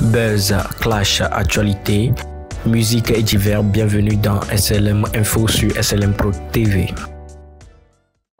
Buzz, clash, actualité, musique et divers. Bienvenue dans SLM Info sur SLM Pro TV.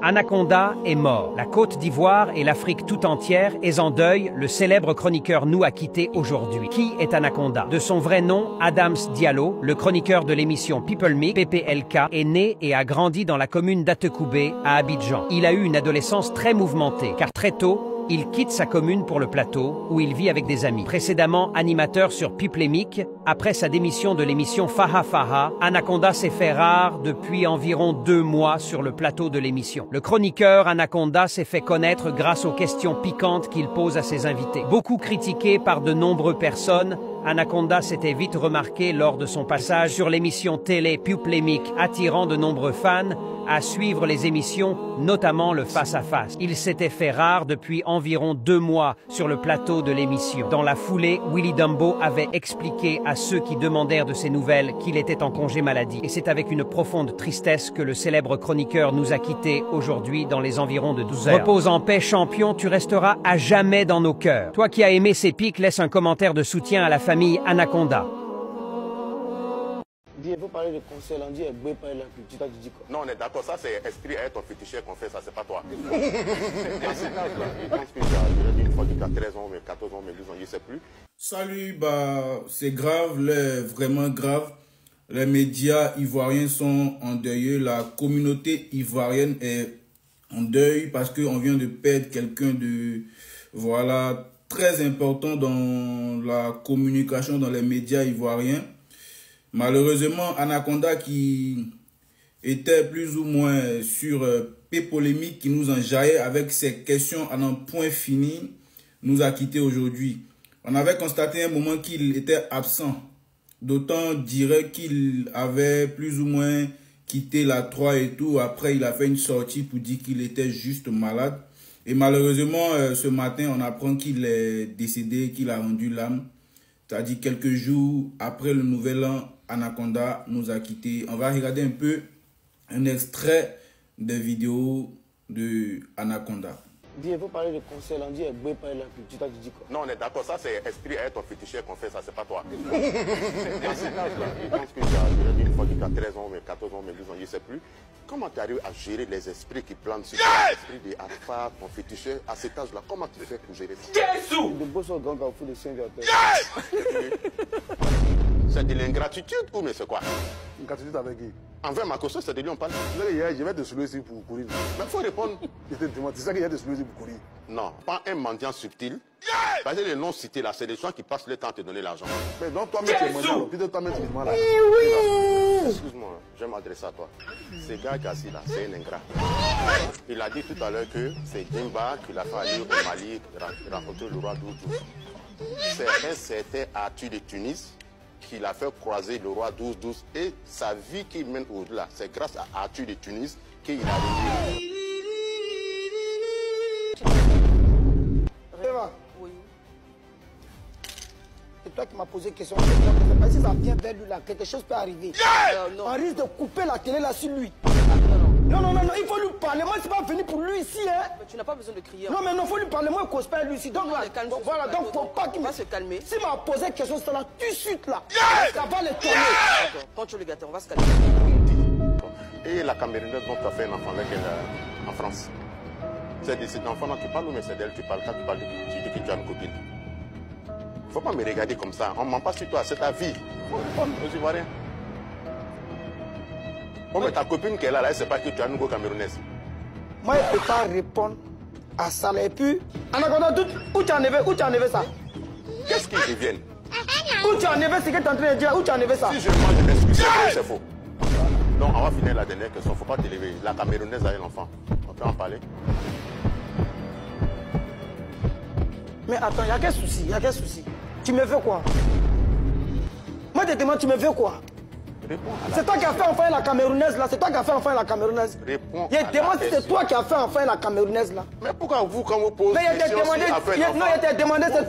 Anaconda est mort. La Côte d'Ivoire et l'Afrique tout entière est en deuil. Le célèbre chroniqueur nous a quittés aujourd'hui. Qui est Anaconda? De son vrai nom, Adams Diallo, le chroniqueur de l'émission People Mix, PPLK, est né et a grandi dans la commune d'Atekoubé, à Abidjan. Il a eu une adolescence très mouvementée, car très tôt, il quitte sa commune pour le plateau, où il vit avec des amis. Précédemment animateur sur Piplémique, après sa démission de l'émission Faha Faha, Anaconda s'est fait rare depuis environ 2 mois sur le plateau de l'émission. Le chroniqueur Anaconda s'est fait connaître grâce aux questions piquantes qu'il pose à ses invités. Beaucoup critiqué par de nombreuses personnes, Anaconda s'était vite remarqué lors de son passage sur l'émission télé Piplémique, attirant de nombreux fans à suivre les émissions, notamment le face-à-face. Il s'était fait rare depuis environ 2 mois sur le plateau de l'émission. Dans la foulée, Willy Dumbo avait expliqué à ceux qui demandèrent de ses nouvelles qu'il était en congé maladie. Et c'est avec une profonde tristesse que le célèbre chroniqueur nous a quittés aujourd'hui dans les environs de 12 heures. Repose en paix, champion, tu resteras à jamais dans nos cœurs. Toi qui as aimé ces pics, laisse un commentaire de soutien à la famille Anaconda. Il faut parler de conseil, on dit Eboué par la culture, tu dis quoi? Non, on est d'accord, ça c'est esprit à ton féticheur qu'on fait, ça c'est pas toi. Je pense que j'ai dit une fois qu'il a 13 ans, mais 14 ans, mais 12 ans, je ne sais plus. Salut, c'est grave, vraiment grave. Les médias ivoiriens sont endeuillés, la communauté ivoirienne est en deuil parce qu'on vient de perdre quelqu'un de, très important dans la communication, dans les médias ivoiriens. Malheureusement, Anaconda, qui était plus ou moins sur P-Polémique, qui nous enjaillait avec ses questions à un point fini, nous a quittés aujourd'hui. On avait constaté un moment qu'il était absent. D'autant dirait qu'il avait plus ou moins quitté la 3 et tout. Après, il a fait une sortie pour dire qu'il était juste malade. Et malheureusement, ce matin, on apprend qu'il est décédé, qu'il a rendu l'âme. C'est-à-dire quelques jours après le nouvel an, Anaconda nous a quittés. On va regarder un peu un extrait des vidéos de Anaconda. Il faut parler de conseil, on dit Eboué par la culture, tu dis quoi? Non, on est d'accord, ça c'est esprit à ton féticheur qu'on fait, ça c'est pas toi. Je pense que j'ai dit une fois qu'il a 13 ans, mais 14 ans, mais 12 ans, je ne sais plus. Comment tu arrives à gérer les esprits qui planent sur toi, l'esprit de Alpha, ton féticheur, à cet âge-là? Comment tu fais pour gérer ça? De beaux sont grands quand vous les saints. C'est de l'ingratitude ou mais c'est quoi? Ingratitude avec qui? Envers ma caution, c'est de lui on parle. Je vais te soulever ici pour courir. Mais il faut répondre. C'est ça qu'il y a de soulever ici pour courir. Non, pas un mendiant subtil. Parce que les noms cités là, c'est des gens qui passent le temps à te donner l'argent. Mais donc toi-même tu es mendiant, puis toi-même tu es là. Excuse-moi, je vais m'adresser à toi. Ce gars qui est assis là, c'est un ingrat. Il a dit tout à l'heure que c'est Djimba qui l'a fait aller au Mali rencontrer le roi Doudou. C'est un certain Arthur de Tunis qui l'a fait croiser le roi 12-12 et sa vie qui mène au-delà. C'est grâce à Arthur de Tunis qu'il a réussi. Oui. C'est toi qui m'as posé question. Si ça vient vers lui là, quelque chose peut arriver. On risque de couper la télé là sur lui. Non, il faut lui parler. Moi, c'est pas venu pour lui ici, hein. Mais tu n'as pas besoin de crier. Non, mais non, il faut lui parler. Moi, je cause pas lui ici. Donc, là, voilà, donc, faut pas qu'il va se calmer. S'il m'a posé question, c'est là, tout de suite, là. Ça va le tourner. D'accord, contrôle le gâteau, on va se calmer. Et la Camerounaise dont tu as fait un enfant avec elle en France. C'est de cet enfant-là que tu parles ou mais c'est d'elle que tu parles? Quand tu parles, tu dis que tu as une copine. Faut pas me regarder comme ça. On ne ment pas sur toi, c'est ta vie. Faut répondre aux Ivoiriens. Oh, mais ta copine qui est là, elle ne sait pas que tu as une nouveau Camerounaise. Moi, je ne peux pas répondre à ça. Et puis, Anaconda, où tu as enlevé ça? Qu'est-ce qu'ils deviennent? Où tu as enlevé ce que tu es en train de dire? Où tu as enlevé ça? Si je mange, je m'excuse, c'est faux. Donc, on va finir la dernière question. Il ne faut pas t'élever. La Camerounaise a un enfant. On peut en parler? Mais attends, il y a quel souci? Tu me veux quoi? Moi, je te demande, tu me veux quoi? C'est toi qui as fait enfin la Camerounaise là, c'est toi qui as fait enfin la Camerounaise. Réponds. Je demande si c'est toi qui as fait enfin la Camerounaise là. Mais pourquoi vous, quand vous posez des questions,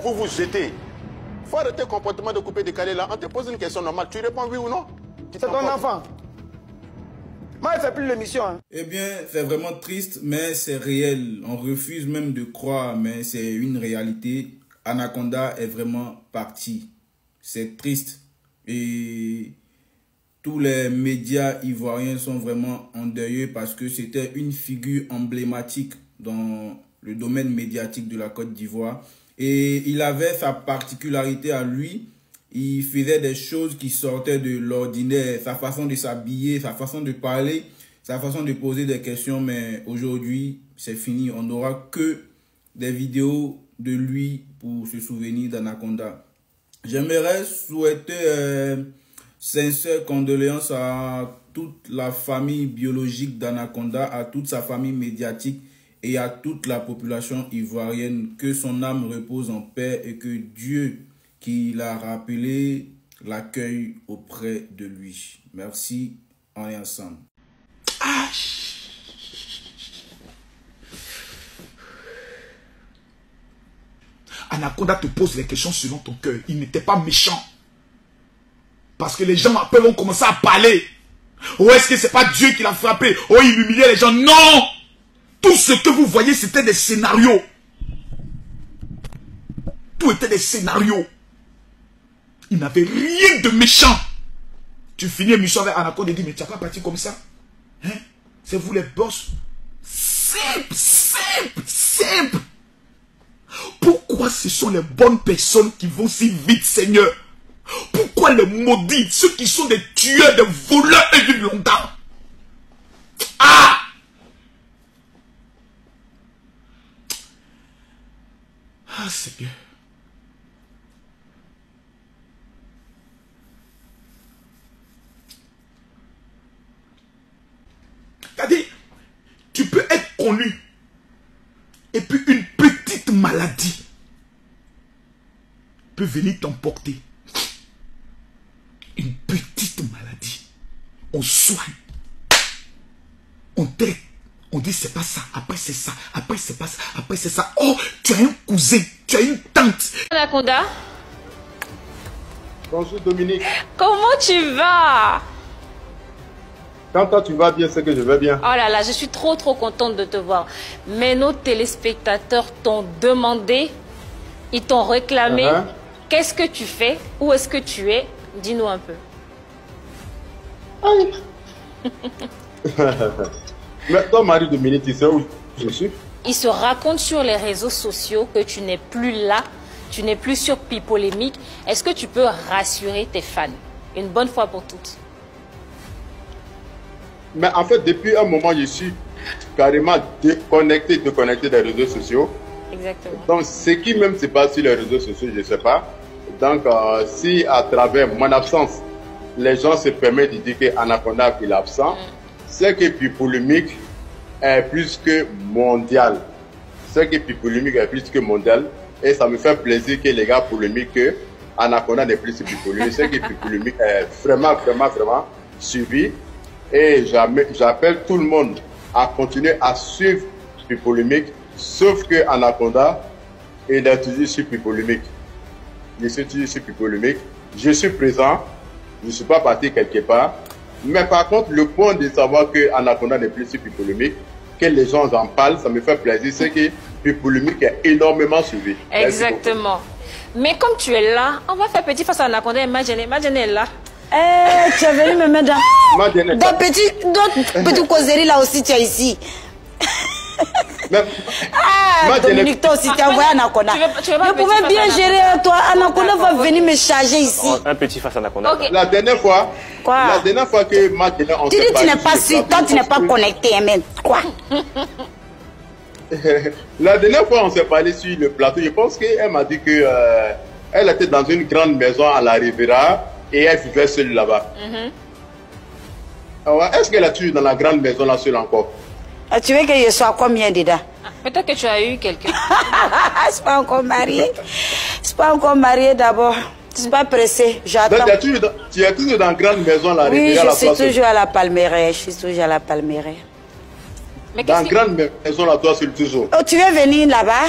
vous vous jetez? Il faut arrêter le comportement de couper décalé là. On te pose une question normale, tu réponds oui ou non? C'est ton enfant. Moi, je ne fais plus l'émission. Hein. Eh bien, c'est vraiment triste, mais c'est réel. On refuse même de croire, mais c'est une réalité. Anaconda est vraiment parti. C'est triste. Et tous les médias ivoiriens sont vraiment endeuillés parce que c'était une figure emblématique dans le domaine médiatique de la Côte d'Ivoire. Et il avait sa particularité à lui. Il faisait des choses qui sortaient de l'ordinaire. Sa façon de s'habiller, sa façon de parler, sa façon de poser des questions. Mais aujourd'hui, c'est fini. On n'aura que des vidéos de lui pour se souvenir d'Anaconda. J'aimerais souhaiter sincères condoléances à toute la famille biologique d'Anaconda, à toute sa famille médiatique et à toute la population ivoirienne. Que son âme repose en paix et que Dieu qui l'a rappelé l'accueille auprès de lui. Merci, on est ensemble. Anaconda te pose les questions selon ton cœur. Il n'était pas méchant. Parce que les gens après vont commencer à parler. Oh, est-ce que c'est pas Dieu qui l'a frappé? Oh, il humiliait les gens. Non! Tout ce que vous voyez, c'était des scénarios. Tout était des scénarios. Il n'avait rien de méchant. Tu finis l'émission avec Anaconda et dis, mais tu n'as pas parti comme ça? Hein? C'est vous les boss. Simple, simple, simple. Pourquoi ce sont les bonnes personnes qui vont si vite, Seigneur? Pourquoi les maudits, ceux qui sont des tueurs, des voleurs et vivent longtemps? Ah! Ah, Seigneur. C'est-à-dire, tu peux être connu et puis une petite maladie peut venir t'emporter. Une petite maladie. On soigne. On traite. On dit c'est pas ça. Après c'est ça. Après c'est pas ça. Après c'est ça. Oh, tu as un cousin. Tu as une tante. Anaconda. Bonjour Dominique. Comment tu vas? Quand toi tu vas bien, c'est que je vais bien. Oh là là, je suis trop contente de te voir. Mais nos téléspectateurs t'ont demandé, ils t'ont réclamé. Qu'est-ce que tu fais? Où est-ce que tu es? Dis-nous un peu. Mais ton mari Dominique, tu sais où je suis? Il se raconte sur les réseaux sociaux que tu n'es plus là, tu n'es plus sur Pipolémique. Est-ce que tu peux rassurer tes fans une bonne fois pour toutes? Mais en fait, depuis un moment, je suis carrément déconnecté des réseaux sociaux. Exactement. Donc, ce qui même se passe sur les réseaux sociaux, je ne sais pas. Donc, si à travers mon absence, les gens se permettent de dire qu'Anaconda est absent, c'est que Pipolémique est plus que mondial. C'est que Pipolémique est plus que mondial. Et ça me fait plaisir que les gars polémiques que Anaconda n'est plus Pipolémique. C'est que Pipolémique est vraiment suivi. Et j'appelle tout le monde à continuer à suivre Pipolémique, sauf que Anaconda, il est toujours sur Pipolémique. Je suis toujours sur Pipolémique. Je suis présent. Je ne suis pas parti quelque part. Mais par contre, le point de savoir que Anaconda n'est plus sur Pipolémique, que les gens en parlent, ça me fait plaisir. C'est que Pipolémique est énormément suivi. Exactement. Mais comme tu es là, on va faire petit face à Anaconda et Madjene. Madjene est là. Tu es venu me mettre dans petit causerie là aussi, tu es ici. Dominique, toi aussi, tu as envoyé Anaconda. Je pouvais bien gérer toi. Anaconda va venir me charger ici. Un petit face à Anaconda. Okay. La dernière fois, que Madjene, on tu dis que tu n'es pas sûr, toi tu n'es pas connecté, même. Quoi? La dernière fois, on s'est parlé sur le plateau. Je pense qu'elle m'a dit que elle était dans une grande maison à la Riviera. Et elle vivait seule là-bas. Est-ce qu'elle est toujours dans la grande maison là seule encore? Tu veux que je sois combien dedans? Peut-être que tu as eu quelqu'un. Je ne suis pas encore mariée. Je ne suis pas encore mariée d'abord. Je ne suis pas pressée. J'attends. Tu es toujours dans la grande maison là? Oui, je suis toujours à la Palmeraie. Je suis toujours à la Palmeraie. Dans la grande maison là, toi seul toujours. Oh, tu veux venir là-bas?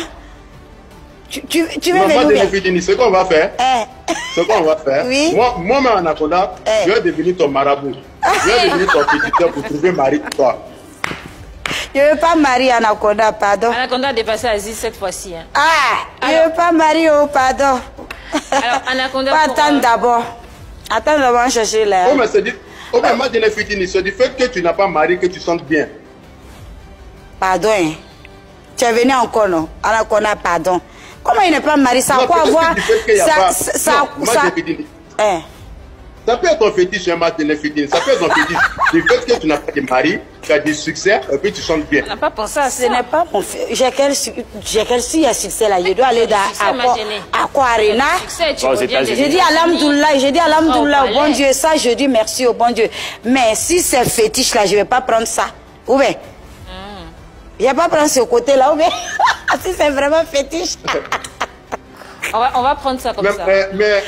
Tu veux venir? Ce qu'on va faire, oui. Moi, Anaconda, je vais devenir ton marabout. Je vais devenir ton pétiteur pour trouver mari pour toi. Je ne veux pas marier Anaconda, pardon. Anaconda a dépassé Aziz cette fois-ci. Hein. Ah, je ne veux pas marier, oh, pardon. Alors, Anaconda. Attends d'abord. Attends d'abord, chercher là. Oh, mais c'est dit. Oh, mais moi, je l'ai fini. C'est du fait que tu n'as pas marié que tu sens bien. Pardon, hein. Tu es venu encore, non? Anaconda, pardon. Comment il n'est pas marié? Ça quoi avoir? Ça peut être un fétiche, un match de l'infidèle. Ça peut être un fétiche. Du fait que tu n'as pas de mari, tu as du succès, et puis tu chantes bien. On n'a pas pensé à ça. Ce n'est pas mon fait. J'ai quel succès là? Je dois aller dans Aqua Arena. J'ai dit Alhamdoulilah, au bon Dieu. Ça, je dis merci au bon Dieu. Mais si c'est fétiche là, je ne vais pas prendre ça. Ou bien? Je ne vais pas prendre ce côté là. Ou bien? Si c'est vraiment fétiche. On va prendre ça comme ça. Mais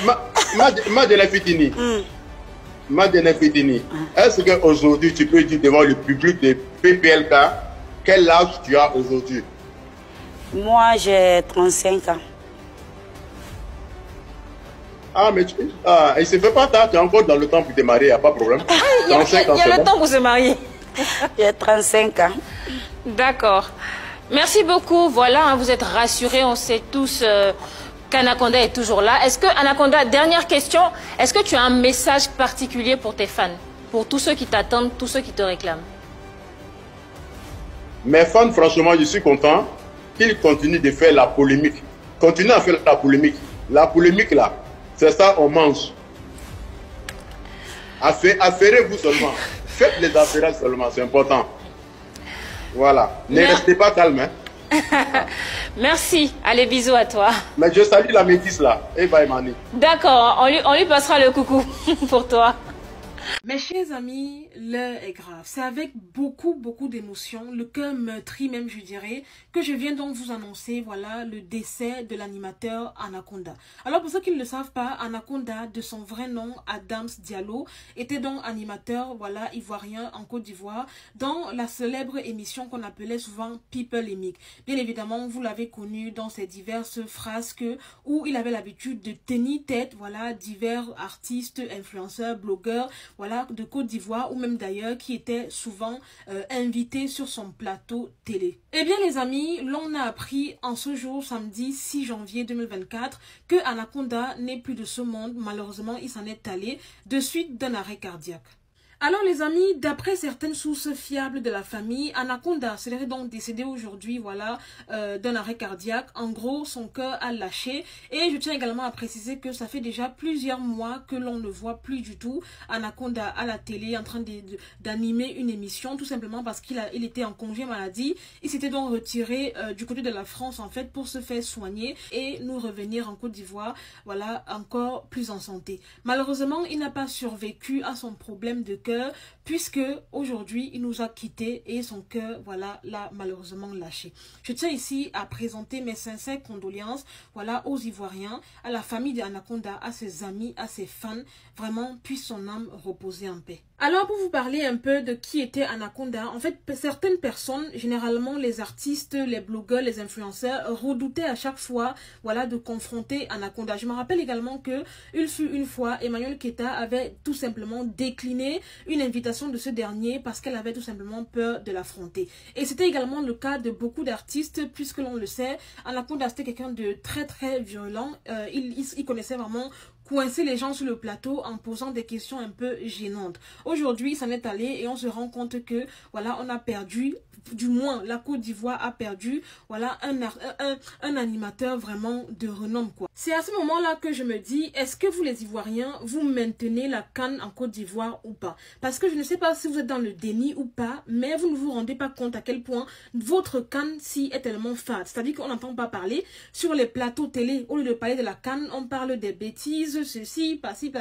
Madeleine Fitini, est-ce qu'aujourd'hui tu peux dire devant le public de PPLK quel âge tu as aujourd'hui? Moi j'ai 35 ans. Ah, mais il se fait pas tard, tu es encore dans le temps pour te marier, il n'y a pas de problème. Il y a le temps pour se marier. J'ai 35 ans. D'accord. Merci beaucoup. Voilà, hein, vous êtes rassurés, on sait tous qu'Anaconda est toujours là. Est-ce que, Anaconda, dernière question, est-ce que tu as un message particulier pour tes fans, pour tous ceux qui t'attendent, tous ceux qui te réclament? Mes fans, franchement, je suis content qu'ils continuent de faire la polémique. Continuez à faire la polémique. La polémique, là, c'est ça, on mange. Affairez-vous seulement. Faites les affaires seulement, c'est important. Voilà. Ne restez pas calme, hein. Merci. Allez, bisous à toi. Mais je salue la métisse là. Eva Emani. D'accord, on lui passera le coucou pour toi. Mes chers amis, l'heure est grave. C'est avec beaucoup d'émotions, le cœur meurtri même je dirais, que je viens donc vous annoncer, voilà, le décès de l'animateur Anaconda. Alors pour ceux qui ne le savent pas, Anaconda, de son vrai nom, Adams Diallo, était donc animateur, voilà, ivoirien en Côte d'Ivoire, dans la célèbre émission qu'on appelait souvent People Emic. Bien évidemment, vous l'avez connu dans ses diverses frasques où il avait l'habitude de tenir tête, voilà, divers artistes, influenceurs, blogueurs, voilà, de Côte d'Ivoire ou même d'ailleurs qui étaient souvent invités sur son plateau télé. Eh bien les amis, l'on a appris en ce jour, samedi 6 janvier 2024, que Anaconda n'est plus de ce monde. Malheureusement, il s'en est allé de suite d'un arrêt cardiaque. Alors les amis, d'après certaines sources fiables de la famille, Anaconda serait donc décédé aujourd'hui, voilà, d'un arrêt cardiaque. En gros, son cœur a lâché. Et je tiens également à préciser que ça fait déjà plusieurs mois que l'on ne voit plus du tout Anaconda à la télé en train d'animer une émission, tout simplement parce qu'il était en congé maladie. Il s'était donc retiré du côté de la France en fait pour se faire soigner et nous revenir en Côte d'Ivoire, voilà, encore plus en santé. Malheureusement, il n'a pas survécu à son problème de cœur, puisque aujourd'hui il nous a quittés et son cœur, voilà, l'a malheureusement lâché. Je tiens ici à présenter mes sincères condoléances, voilà, aux Ivoiriens, à la famille d'Anaconda, à ses amis, à ses fans. Vraiment, puisse son âme reposer en paix. Alors pour vous parler un peu de qui était Anaconda, en fait certaines personnes, généralement les artistes, les blogueurs, les influenceurs, redoutaient à chaque fois, voilà, de confronter Anaconda. Je me rappelle également que il fut une fois, Emmanuel Keita avait tout simplement décliné une invitation de ce dernier parce qu'elle avait tout simplement peur de l'affronter. Et c'était également le cas de beaucoup d'artistes, puisque l'on le sait, Anaconda c'était quelqu'un de très violent. Il connaissait vraiment coincer les gens sur le plateau en posant des questions un peu gênantes. Aujourd'hui, ça en est allé et on se rend compte que, voilà, on a perdu, du moins la Côte d'Ivoire a perdu, voilà, un animateur vraiment de renom, quoi. C'est à ce moment-là que je me dis, est-ce que vous les Ivoiriens, vous maintenez la CAN en Côte d'Ivoire ou pas? Parce que je ne sais pas si vous êtes dans le déni ou pas, mais vous ne vous rendez pas compte à quel point votre CAN-ci est tellement fade. C'est-à-dire qu'on n'entend pas parler sur les plateaux télé. Au lieu de parler de la CAN, on parle des bêtises, ceci, pas-ci.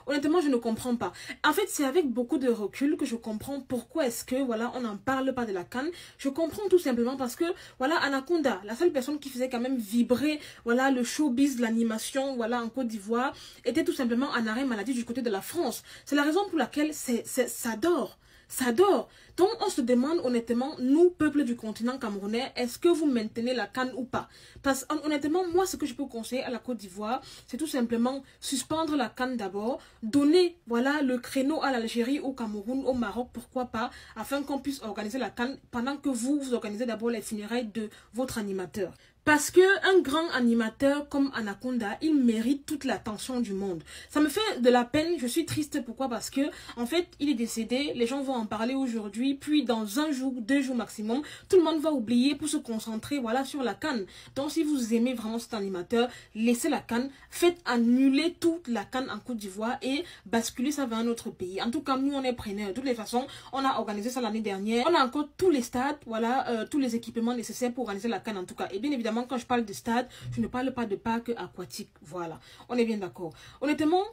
Honnêtement, je ne comprends pas. En fait, c'est avec beaucoup de recul que je comprends pourquoi est-ce que, voilà, on n'en parle pas de la CAN. Je comprends tout simplement parce que, voilà, Anaconda, la seule personne qui faisait quand même vibrer, voilà, le showbiz de l'animation, voilà, en Côte d'Ivoire, était tout simplement en arrêt maladie du côté de la France. C'est la raison pour laquelle ça dort. ça dort. Donc on se demande honnêtement, nous, peuple du continent camerounais, est-ce que vous maintenez la CAN ou pas? Parce que honnêtement, moi, ce que je peux conseiller à la Côte d'Ivoire, c'est tout simplement suspendre la CAN d'abord, donner voilà, le créneau à l'Algérie, au Cameroun, au Maroc, pourquoi pas, afin qu'on puisse organiser la CAN pendant que vous organisez d'abord les funérailles de votre animateur. Parce qu'un grand animateur comme Anaconda, il mérite toute l'attention du monde. Ça me fait de la peine, je suis triste. Pourquoi? Parce que, en fait, il est décédé, les gens vont en parler aujourd'hui, puis dans 1 jour, 2 jours maximum, tout le monde va oublier pour se concentrer voilà, sur la CAN. Donc, si vous aimez vraiment cet animateur, laissez la CAN, faites annuler toute la CAN en Côte d'Ivoire et basculer ça vers un autre pays. En tout cas, nous, on est preneurs. De toutes les façons, on a organisé ça l'année dernière. On a encore tous les stades, voilà, tous les équipements nécessaires pour organiser la CAN en tout cas. Et bien évidemment, quand je parle de stade, je ne parle pas de parc aquatique. Voilà, on est bien d'accord. Honnêtement,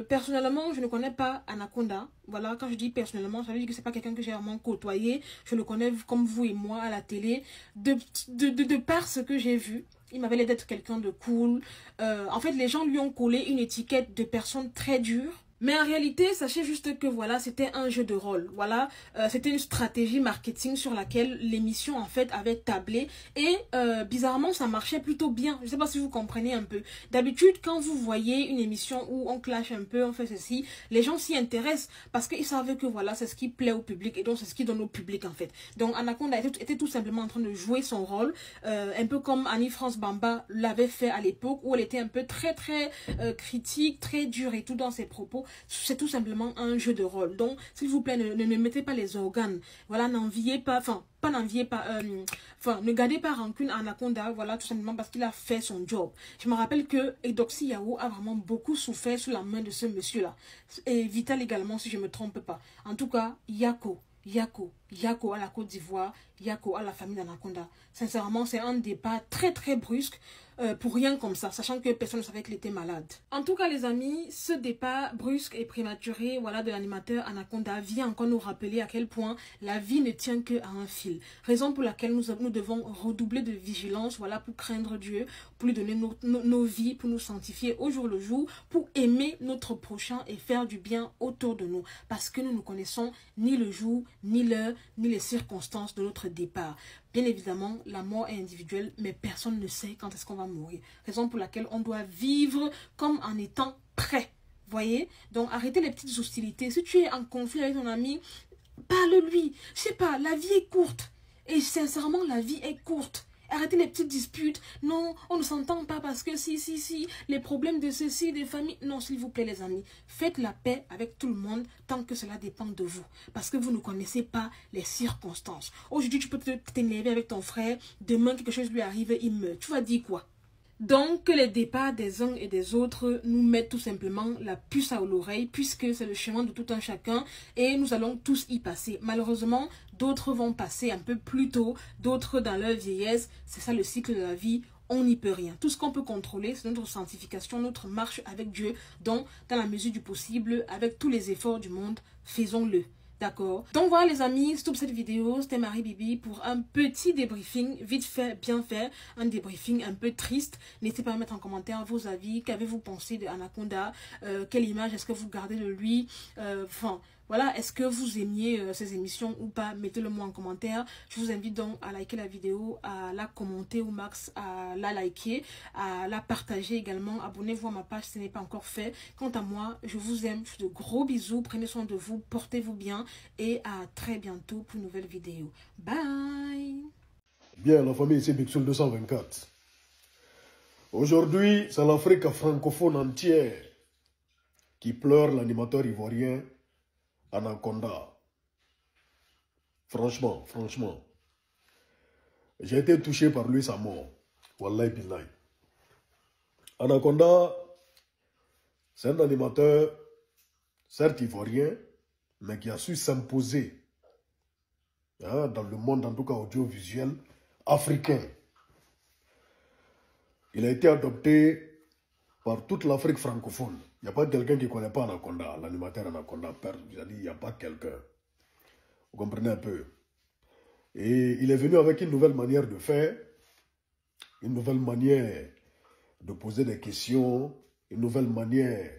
personnellement, je ne connais pas Anaconda. Voilà, quand je dis personnellement, ça veut dire que c'est pas quelqu'un que j'ai vraiment côtoyé. Je le connais comme vous et moi à la télé. De par ce que j'ai vu, il m'avait l'air d'être quelqu'un de cool. En fait, les gens lui ont collé une étiquette de personne très dure. Mais en réalité, sachez juste que voilà, c'était un jeu de rôle. Voilà, c'était une stratégie marketing sur laquelle l'émission en fait avait tablé. Et bizarrement, ça marchait plutôt bien. Je ne sais pas si vous comprenez un peu. D'habitude, quand vous voyez une émission où on clash un peu, on fait ceci, les gens s'y intéressent parce qu'ils savent que voilà, c'est ce qui plaît au public et donc c'est ce qui donne au public en fait. Donc Anaconda était tout simplement en train de jouer son rôle, un peu comme Annie-France Bamba l'avait fait à l'époque où elle était un peu très critique, très dure et tout dans ses propos. C'est tout simplement un jeu de rôle. Donc, s'il vous plaît, ne mettez pas les organes. Voilà, n'enviez pas, ne gardez pas rancune à Anaconda, voilà, tout simplement parce qu'il a fait son job. Je me rappelle que Eudoxie Yao a vraiment beaucoup souffert sous la main de ce monsieur-là. Et Vital également, si je ne me trompe pas. En tout cas, Yako à la Côte d'Ivoire, Yako à la famille d'Anaconda. Sincèrement, c'est un départ très brusque pour rien comme ça, sachant que personne ne savait qu'il était malade. En tout cas, les amis, ce départ brusque et prématuré voilà, de l'animateur Anaconda vient encore nous rappeler à quel point la vie ne tient qu'à un fil. Raison pour laquelle nous devons redoubler de vigilance voilà, pour craindre Dieu, pour lui donner nos vies, pour nous sanctifier au jour le jour, pour aimer notre prochain et faire du bien autour de nous. Parce que nous ne connaissons ni le jour, ni l'heure, ni les circonstances de notre départ. Bien évidemment, la mort est individuelle, mais personne ne sait quand est-ce qu'on va mourir. Raison pour laquelle on doit vivre comme en étant prêt. Voyez? Donc, arrêtez les petites hostilités. Si tu es en conflit avec ton ami, parle-lui. Je sais pas, la vie est courte. Et sincèrement, la vie est courte. Arrêtez les petites disputes. Non, on ne s'entend pas parce que si, les problèmes de ceci, des familles. Non, s'il vous plaît, les amis. Faites la paix avec tout le monde tant que cela dépend de vous. Parce que vous ne connaissez pas les circonstances. Aujourd'hui, tu peux t'énerver avec ton frère. Demain, quelque chose lui arrive, il meurt. Tu vas dire quoi? Donc, que les départs des uns et des autres nous mettent tout simplement la puce à l'oreille, puisque c'est le chemin de tout un chacun et nous allons tous y passer. Malheureusement, d'autres vont passer un peu plus tôt, d'autres dans leur vieillesse. C'est ça le cycle de la vie, on n'y peut rien. Tout ce qu'on peut contrôler, c'est notre sanctification, notre marche avec Dieu. Donc, dans la mesure du possible, avec tous les efforts du monde, faisons-le. D'accord. Donc voilà les amis, c'est tout pour cette vidéo. C'était Marie Bibi pour un petit débriefing, vite fait, bien fait. Un débriefing un peu triste. N'hésitez pas à mettre en commentaire vos avis. Qu'avez-vous pensé de Anaconda? Quelle image est-ce que vous gardez de lui? Voilà, est-ce que vous aimiez ces émissions ou pas? Mettez-le moi en commentaire. Je vous invite donc à liker la vidéo, à la commenter au max, à la liker, à la partager également. Abonnez-vous à ma page si ce n'est pas encore fait. Quant à moi, je vous aime. Je fais de gros bisous. Prenez soin de vous. Portez-vous bien. Et à très bientôt pour une nouvelle vidéo. Bye! Bien, la famille ici, Bixul 224. Aujourd'hui, c'est l'Afrique francophone entière qui pleure l'animateur ivoirien Anaconda. Franchement, j'ai été touché par lui, sa mort. Wallahi billahi. Anaconda, c'est un animateur, certes ivoirien, mais qui a su s'imposer dans le monde, en tout cas audiovisuel, africain. Il a été adopté par toute l'Afrique francophone. Il n'y a pas quelqu'un qui ne connaît pas Anaconda, l'animateur Anaconda. Il n'y a pas quelqu'un. Vous comprenez un peu. Et il est venu avec une nouvelle manière de faire, une nouvelle manière de poser des questions, une nouvelle manière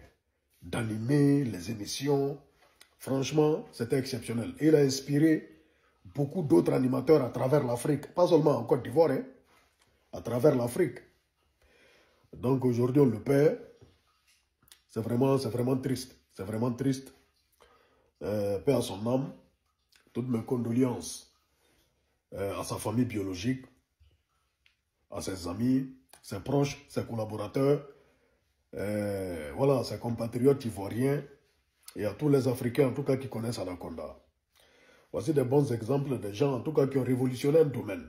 d'animer les émissions. Franchement, c'était exceptionnel. Et il a inspiré beaucoup d'autres animateurs à travers l'Afrique. Pas seulement en Côte d'Ivoire, hein, à travers l'Afrique. Donc aujourd'hui, on le perd. C'est vraiment triste. C'est vraiment triste. Paix à son âme. Toutes mes condoléances à sa famille biologique, à ses amis, ses proches, ses collaborateurs, voilà, ses compatriotes ivoiriens et à tous les Africains, en tout cas, qui connaissent Anaconda. Voici des bons exemples de gens, en tout cas, qui ont révolutionné un domaine.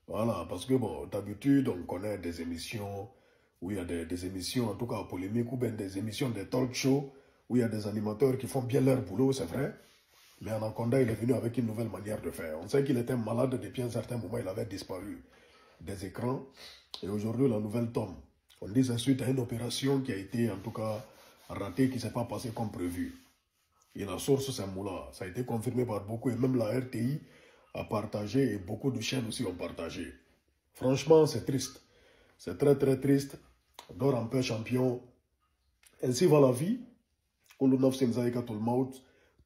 Voilà, parce que, bon, d'habitude, on connaît des émissions où il y a des émissions, en tout cas, polémiques, ou bien des émissions de talk show, où il y a des animateurs qui font bien leur boulot, c'est vrai. Mais Anaconda, il est venu avec une nouvelle manière de faire. On sait qu'il était malade depuis un certain moment, il avait disparu des écrans. Et aujourd'hui, la nouvelle tombe. On dit c'est suite à une opération qui a été, en tout cas, ratée, qui ne s'est pas passée comme prévu. Et la source, c'est Moula. Ça a été confirmé par beaucoup, et même la RTI a partagé, et beaucoup de chaînes aussi ont partagé. Franchement, c'est triste. C'est très, très triste. Dors en paix, champion. Ainsi va la vie.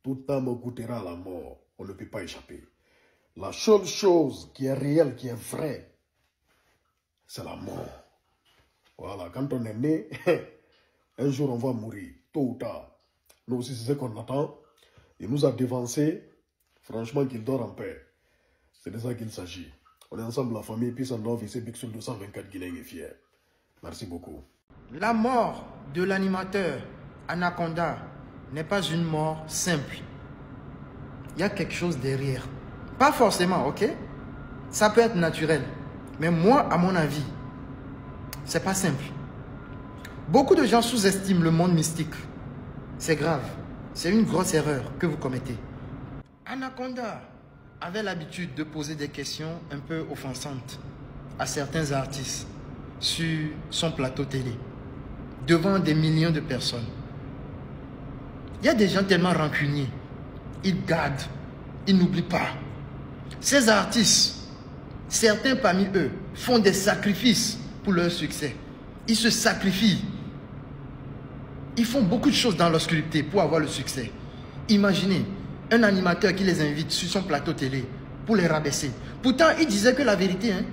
Toute âme goûtera à la mort. On ne peut pas échapper. La seule chose qui est réelle, qui est vraie, c'est la mort. Voilà, quand on est né, un jour on va mourir, tôt ou tard. Nous aussi, c'est ce qu'on attend. Il nous a dévancé. Franchement, qu'il dort en paix. C'est de ça qu'il s'agit. On est ensemble, la famille, puis on ici, Bixul 224 Guinée est fier. Merci beaucoup. La mort de l'animateur Anaconda n'est pas une mort simple. Il y a quelque chose derrière. Pas forcément, ok? Ça peut être naturel. Mais moi, à mon avis, c'est pas simple. Beaucoup de gens sous-estiment le monde mystique. C'est grave. C'est une grosse erreur que vous commettez. Anaconda avait l'habitude de poser des questions un peu offensantes à certains artistes sur son plateau télé, devant des millions de personnes. Il y a des gens tellement rancuniers. Ils gardent, ils n'oublient pas. Ces artistes, certains parmi eux, font des sacrifices pour leur succès. Ils se sacrifient. Ils font beaucoup de choses dans l'obscurité pour avoir le succès. Imaginez un animateur qui les invite sur son plateau télé pour les rabaisser. Pourtant, il disait que la vérité, hein,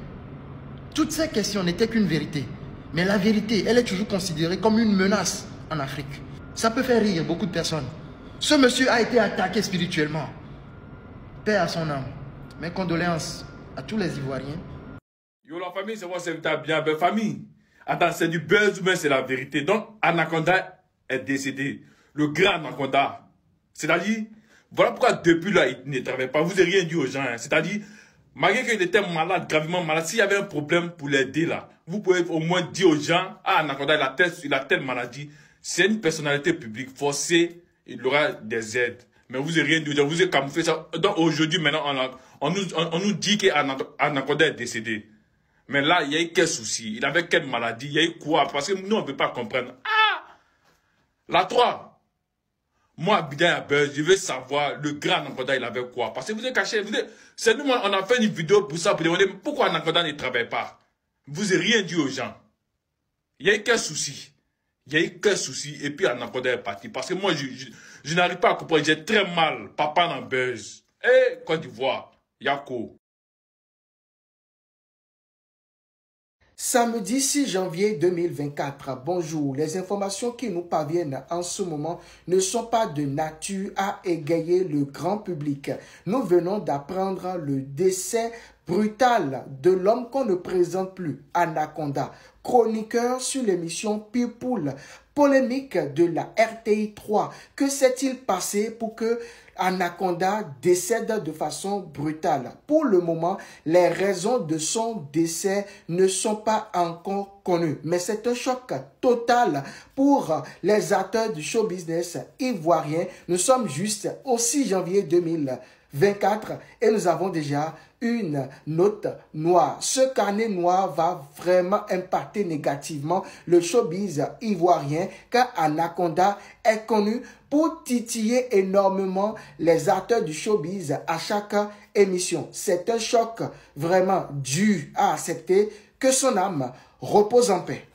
toutes ces questions n'étaient qu'une vérité. Mais la vérité, elle est toujours considérée comme une menace en Afrique. Ça peut faire rire beaucoup de personnes. Ce monsieur a été attaqué spirituellement. Paix à son âme. Mes condoléances à tous les Ivoiriens. Yo, la famille, c'est moi, c'est bien. Ben, famille. Attends, c'est du buzz ou bien c'est la vérité. Donc, Anaconda est décédé. Le grand Anaconda. C'est-à-dire, voilà pourquoi depuis là, il ne travaille pas. Vous n'avez rien dit aux gens. Hein. C'est-à-dire, malgré qu'il était malade, gravement malade, s'il y avait un problème pour l'aider là, vous pouvez au moins dire aux gens, ah, Anaconda, il a telle maladie. C'est une personnalité publique forcée, il aura des aides. Mais vous n'avez rien dit aux gens, vous avez camouflé ça. Donc aujourd'hui, maintenant, on nous dit qu'Anaconda est décédé. Mais là, il y a eu quel souci? Il avait quelle maladie? Il y a eu quoi? Parce que nous, on ne peut pas comprendre. Ah! La 3. Moi, Bidaya Buzz, je veux savoir le grand Anaconda, il avait quoi? Parce que vous êtes caché. C'est nous, on a fait une vidéo pour ça, pour demander pourquoi Anaconda ne travaille pas. Vous n'avez rien dit aux gens. Il y a eu quel souci? Il y a eu quel souci? Et puis Anaconda est parti. Parce que moi, je n'arrive pas à comprendre. J'ai très mal. Papa dans Buzz. Et Côte d'Ivoire. Yako. Samedi 6 janvier 2024, bonjour. Les informations qui nous parviennent en ce moment ne sont pas de nature à égayer le grand public. Nous venons d'apprendre le décès brutal de l'homme qu'on ne présente plus, Anaconda, chroniqueur sur l'émission People, polémique de la RTI 3. Que s'est-il passé pour que Anaconda décède de façon brutale? Pour le moment, les raisons de son décès ne sont pas encore connues. Mais c'est un choc total pour les acteurs du show business ivoirien. Nous sommes juste au 6 janvier 2024 et nous avons déjà une note noire. Ce carnet noir va vraiment impacter négativement le showbiz ivoirien car Anaconda est connu pour titiller énormément les acteurs du showbiz à chaque émission. C'est un choc vraiment dur à accepter. Que son âme repose en paix.